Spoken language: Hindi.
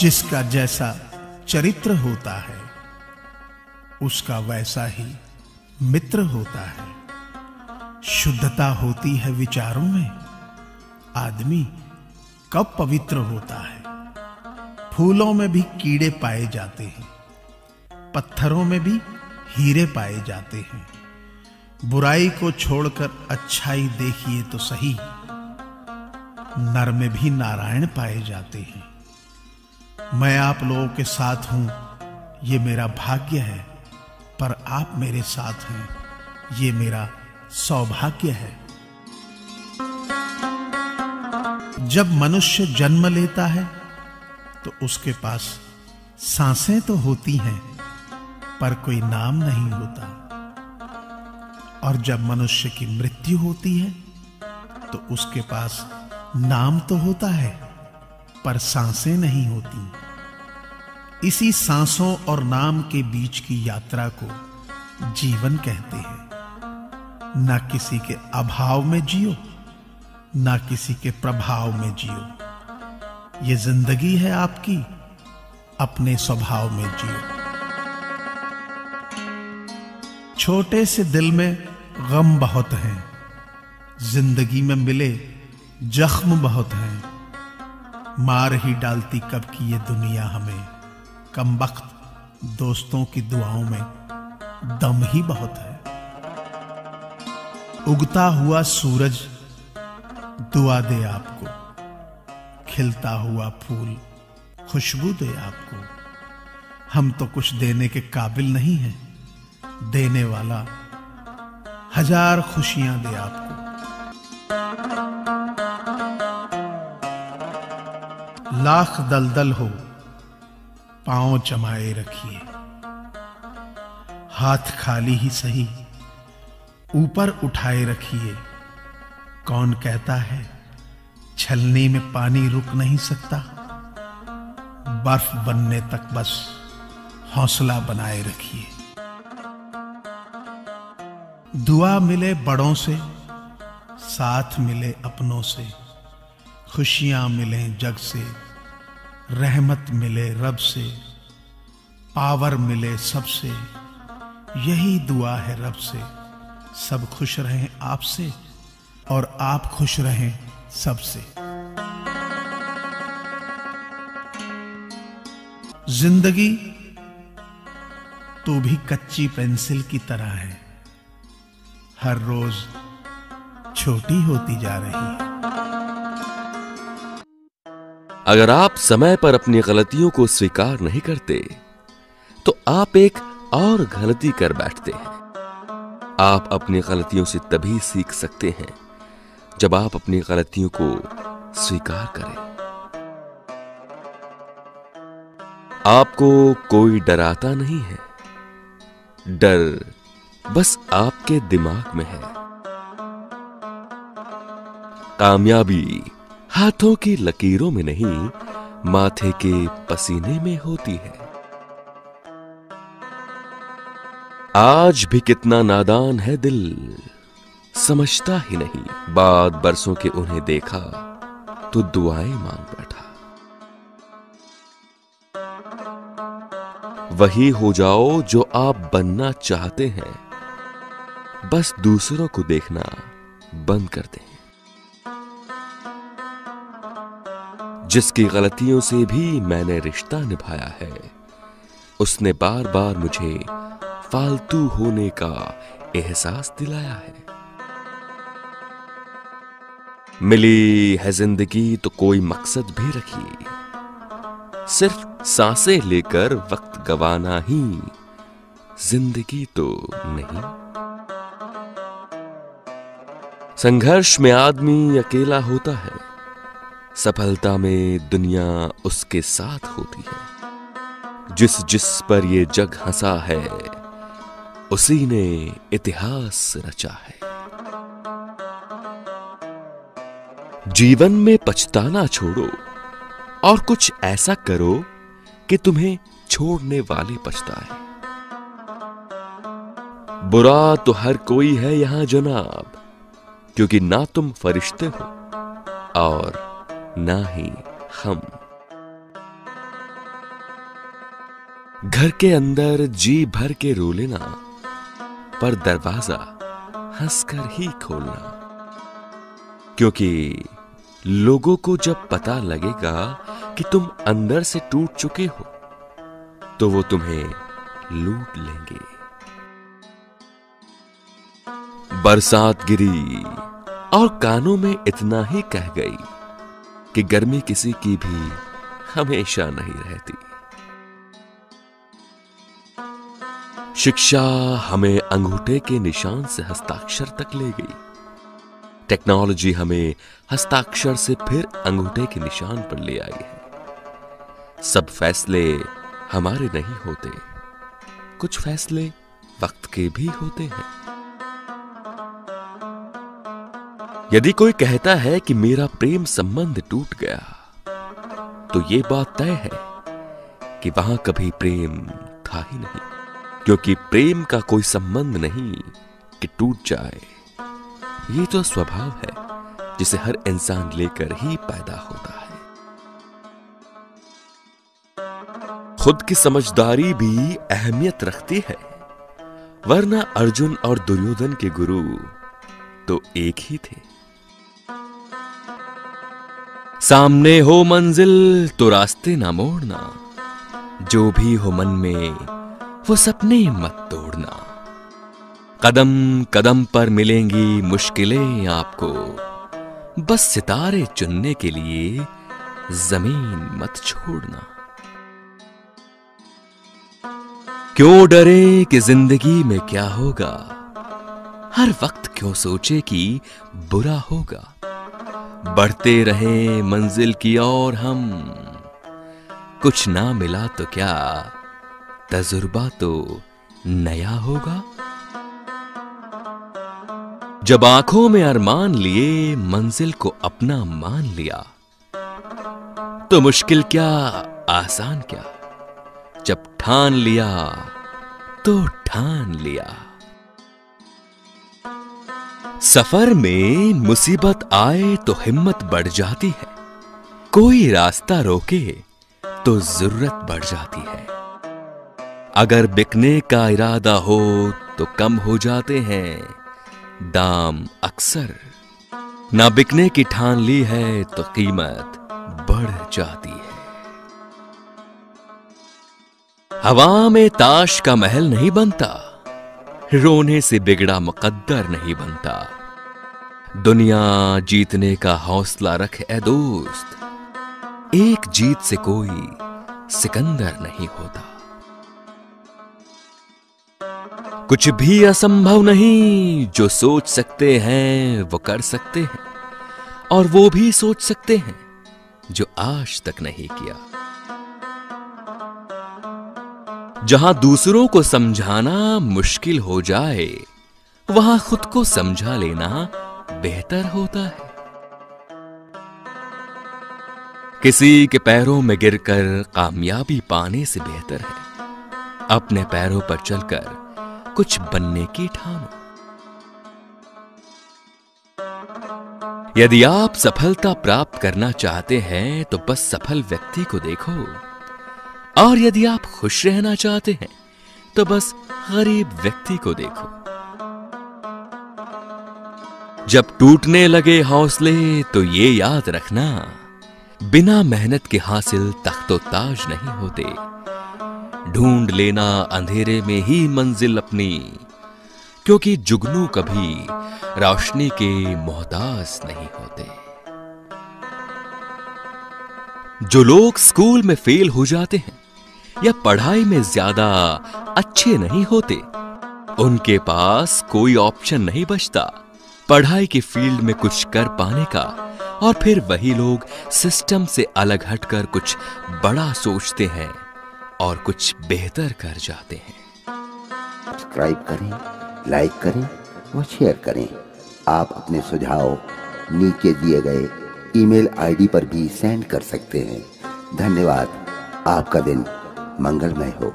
जिसका जैसा चरित्र होता है उसका वैसा ही मित्र होता है। शुद्धता होती है विचारों में, आदमी कब पवित्र होता है। फूलों में भी कीड़े पाए जाते हैं, पत्थरों में भी हीरे पाए जाते हैं। बुराई को छोड़कर अच्छाई देखिए तो सही, नर में भी नारायण पाए जाते हैं। मैं आप लोगों के साथ हूं, ये मेरा भाग्य है, पर आप मेरे साथ हैं, ये मेरा सौभाग्य है। जब मनुष्य जन्म लेता है तो उसके पास सांसें तो होती हैं, पर कोई नाम नहीं होता। और जब मनुष्य की मृत्यु होती है तो उसके पास नाम तो होता है, पर सांसें नहीं होती। इसी सांसों और नाम के बीच की यात्रा को जीवन कहते हैं। ना किसी के अभाव में जियो, ना किसी के प्रभाव में जियो। ये जिंदगी है आपकी, अपने स्वभाव में जियो। छोटे से दिल में गम बहुत हैं, जिंदगी में मिले जख्म बहुत हैं। मार ही डालती कब की ये दुनिया हमें, कमबख्त दोस्तों की दुआओं में दम ही बहुत है। उगता हुआ सूरज दुआ दे आपको, खिलता हुआ फूल खुशबू दे आपको। हम तो कुछ देने के काबिल नहीं हैं, देने वाला हजार खुशियां दे आपको। लाख दलदल हो पांव जमाए रखिए, हाथ खाली ही सही ऊपर उठाए रखिए। कौन कहता है छलनी में पानी रुक नहीं सकता, बर्फ बनने तक बस हौसला बनाए रखिए। दुआ मिले बड़ों से, साथ मिले अपनों से, खुशियां मिले जग से, रहमत मिले रब से, पावर मिले सबसे। यही दुआ है रब से, सब खुश रहें आपसे और आप खुश रहें सबसे। जिंदगी तो भी कच्ची पेंसिल की तरह है, हर रोज छोटी होती जा रही है। अगर आप समय पर अपनी गलतियों को स्वीकार नहीं करते तो आप एक और गलती कर बैठते हैं। आप अपनी गलतियों से तभी सीख सकते हैं जब आप अपनी गलतियों को स्वीकार करें। आपको कोई डराता नहीं है, डर बस आपके दिमाग में है। कामयाबी हाथों की लकीरों में नहीं, माथे के पसीने में होती है। आज भी कितना नादान है दिल, समझता ही नहीं। बाद बरसों के उन्हें देखा तो दुआएं मांग बैठा। वही हो जाओ जो आप बनना चाहते हैं, बस दूसरों को देखना बंद कर दें। जिसकी गलतियों से भी मैंने रिश्ता निभाया है, उसने बार बार मुझे फालतू होने का एहसास दिलाया है। मिली है जिंदगी तो कोई मकसद भी रखिए, सिर्फ सांसें लेकर वक्त गवाना ही जिंदगी तो नहीं। संघर्ष में आदमी अकेला होता है, सफलता में दुनिया उसके साथ होती है। जिस जिस पर ये जग हंसा है, उसी ने इतिहास रचा है। जीवन में पछताना छोड़ो और कुछ ऐसा करो कि तुम्हें छोड़ने वाले पछताए। बुरा तो हर कोई है यहां जनाब, क्योंकि ना तुम फरिश्ते हो और ना ही हम। घर के अंदर जी भर के रो लेना, पर दरवाजा हंसकर ही खोलना, क्योंकि लोगों को जब पता लगेगा कि तुम अंदर से टूट चुके हो तो वो तुम्हें लूट लेंगे। बरसात गिरी और कानों में इतना ही कह गई कि गर्मी किसी की भी हमेशा नहीं रहती। शिक्षा हमें अंगूठे के निशान से हस्ताक्षर तक ले गई। टेक्नोलॉजी हमें हस्ताक्षर से फिर अंगूठे के निशान पर ले आई है। सब फैसले हमारे नहीं होते, कुछ फैसले वक्त के भी होते हैं। यदि कोई कहता है कि मेरा प्रेम संबंध टूट गया, तो ये बात तय है कि वहां कभी प्रेम था ही नहीं, क्योंकि प्रेम का कोई संबंध नहीं कि टूट जाए। ये तो स्वभाव है जिसे हर इंसान लेकर ही पैदा होता है। खुद की समझदारी भी अहमियत रखती है, वरना अर्जुन और दुर्योधन के गुरु तो एक ही थे। सामने हो मंजिल तो रास्ते ना मोड़ना, जो भी हो मन में वो सपने मत तोड़ना। कदम कदम पर मिलेंगी मुश्किलें आपको, बस सितारे चुनने के लिए जमीन मत छोड़ना। क्यों डरे कि जिंदगी में क्या होगा, हर वक्त क्यों सोचे कि बुरा होगा। बढ़ते रहे मंजिल की ओर हम, कुछ ना मिला तो क्या तजुर्बा तो नया होगा। जब आंखों में अरमान लिए मंजिल को अपना मान लिया, तो मुश्किल क्या आसान क्या। जब ठान लिया तो ठान लिया। सफर में मुसीबत आए तो हिम्मत बढ़ जाती है, कोई रास्ता रोके तो जरूरत बढ़ जाती है। अगर बिकने का इरादा हो तो कम हो जाते हैं दाम अक्सर, ना बिकने की ठान ली है तो कीमत बढ़ जाती है। हवा में ताश का महल नहीं बनता, रोने से बिगड़ा मुकद्दर नहीं बनता। दुनिया जीतने का हौसला रख ए दोस्त, एक जीत से कोई सिकंदर नहीं होता। कुछ भी असंभव नहीं, जो सोच सकते हैं वो कर सकते हैं, और वो भी सोच सकते हैं जो आज तक नहीं किया। जहां दूसरों को समझाना मुश्किल हो जाए, वहां खुद को समझा लेना बेहतर होता है। किसी के पैरों में गिरकर कामयाबी पाने से बेहतर है अपने पैरों पर चलकर कुछ बनने की ठानो। यदि आप सफलता प्राप्त करना चाहते हैं तो बस सफल व्यक्ति को देखो, और यदि आप खुश रहना चाहते हैं तो बस गरीब व्यक्ति को देखो। जब टूटने लगे हौसले तो ये याद रखना, बिना मेहनत के हासिल तख्तो ताज नहीं होते। ढूंढ लेना अंधेरे में ही मंजिल अपनी, क्योंकि जुगनू कभी रोशनी के मोहताज नहीं होते। जो लोग स्कूल में फेल हो जाते हैं या पढ़ाई में ज्यादा अच्छे नहीं होते, उनके पास कोई ऑप्शन नहीं बचता पढ़ाई की फील्ड में कुछ कर पाने का, और फिर वही लोग सिस्टम से अलग हटकर कुछ बड़ा सोचते हैं और कुछ बेहतर कर जाते हैं। सब्सक्राइब करें, लाइक करें व शेयर करें। आप अपने सुझाव नीचे दिए गए ईमेल आईडी पर भी सेंड कर सकते हैं। धन्यवाद। आपका दिन मंगलमय हो।